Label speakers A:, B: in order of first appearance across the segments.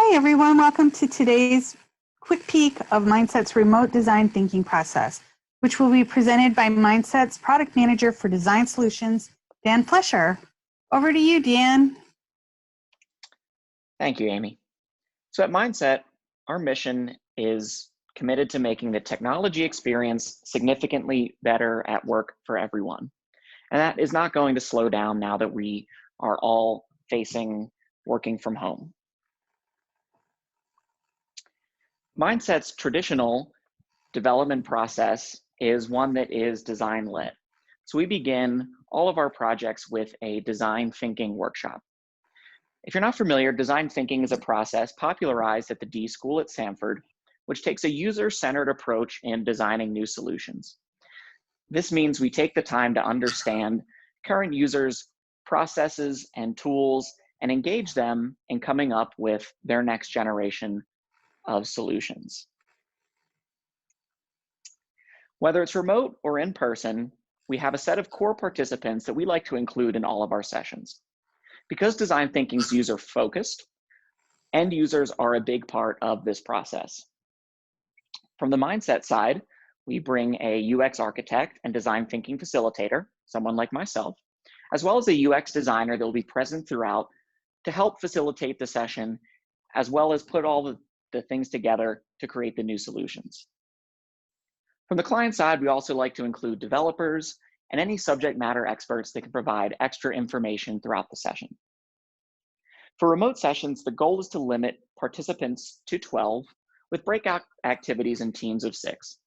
A: Hi, everyone. Welcome to today's quick peek of Mindset's remote design thinking process, which will be presented by Mindset's product manager for design solutions, Dan Flesher. Over to you, Dan.
B: Thank you, Amy. So at Mindset, our mission is committed to making the technology experience significantly better at work for everyone. And that is not going to slow down now that we are all facing working from home. Mindset's traditional development process is one that is design-led. So we begin all of our projects with a design thinking workshop. If you're not familiar, design thinking is a process popularized at the D School at Samford, which takes a user-centered approach in designing new solutions. This means we take the time to understand current users' processes and tools and engage them in coming up with their next generation of solutions. Whether it's remote or in person, we have a set of core participants that we like to include in all of our sessions. Because design thinking is user-focused, end users are a big part of this process. From the Mindset side, we bring a UX architect and design thinking facilitator, someone like myself, as well as a UX designer that will be present throughout to help facilitate the session, as well as put all the things together to create the new solutions. From the client side, we also like to include developers and any subject matter experts that can provide extra information throughout the session. For remote sessions, the goal is to limit participants to 12 with breakout activities in teams of 6.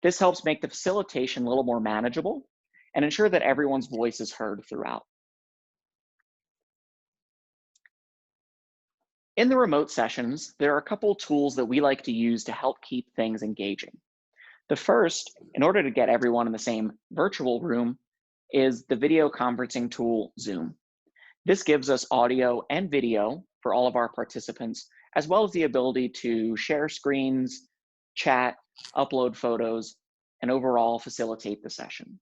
B: This helps make the facilitation a little more manageable and ensure that everyone's voice is heard throughout. In the remote sessions, there are a couple tools that we like to use to help keep things engaging. The first, in order to get everyone in the same virtual room, is the video conferencing tool, Zoom. This gives us audio and video for all of our participants, as well as the ability to share screens, chat, upload photos, and overall facilitate the session.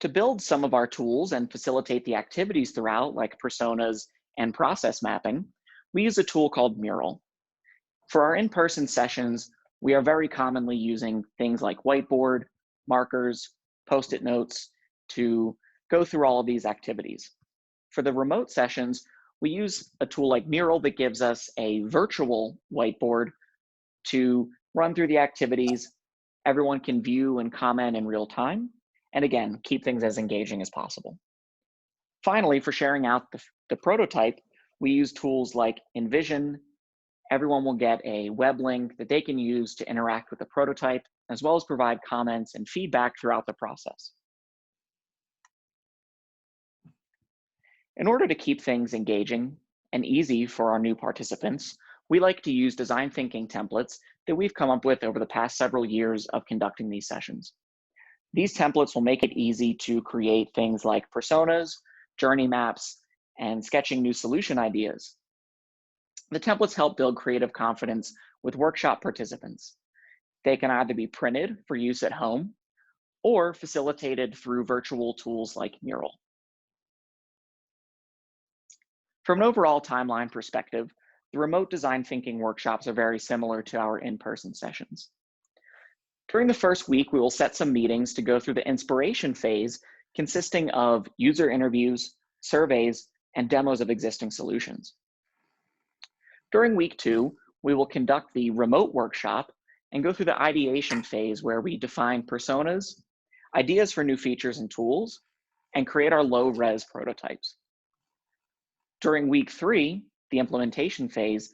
B: To build some of our tools and facilitate the activities throughout, like personas and process mapping, we use a tool called Mural. For our in-person sessions, we are very commonly using things like whiteboard, markers, Post-it notes to go through all of these activities. For the remote sessions, we use a tool like Mural that gives us a virtual whiteboard to run through the activities. Everyone can view and comment in real time, and again, keep things as engaging as possible. Finally, for sharing out the prototype, we use tools like Envision. Everyone will get a web link that they can use to interact with the prototype, as well as provide comments and feedback throughout the process. In order to keep things engaging and easy for our new participants, we like to use design thinking templates that we've come up with over the past several years of conducting these sessions. These templates will make it easy to create things like personas, journey maps, and sketching new solution ideas. The templates help build creative confidence with workshop participants. They can either be printed for use at home or facilitated through virtual tools like Mural. From an overall timeline perspective, the remote design thinking workshops are very similar to our in-person sessions. During the first week, we will set some meetings to go through the inspiration phase, consisting of user interviews, surveys, and demos of existing solutions. During week 2, we will conduct the remote workshop and go through the ideation phase where we define personas, ideas for new features and tools, and create our low-res prototypes. During week 3, the implementation phase,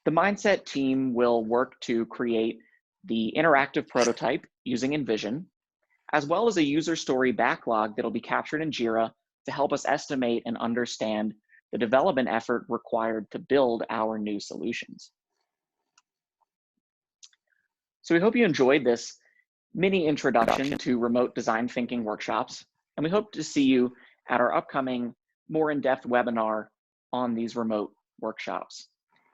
B: the Mindset team will work to create the interactive prototype using Envision, as well as a user story backlog that'll be captured in Jira to help us estimate and understand the development effort required to build our new solutions. So we hope you enjoyed this mini introduction to remote design thinking workshops, and we hope to see you at our upcoming more in-depth webinar on these remote workshops.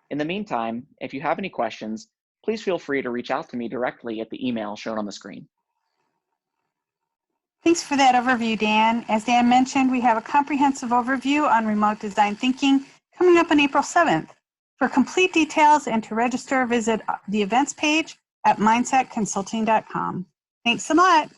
B: In the meantime, if you have any questions, please feel free to reach out to me directly at the email shown on the screen.
A: Thanks for that overview, Dan. As Dan mentioned, we have a comprehensive overview on remote design thinking coming up on April 7th. For complete details and to register, visit the events page at mindsetconsulting.com. Thanks so much.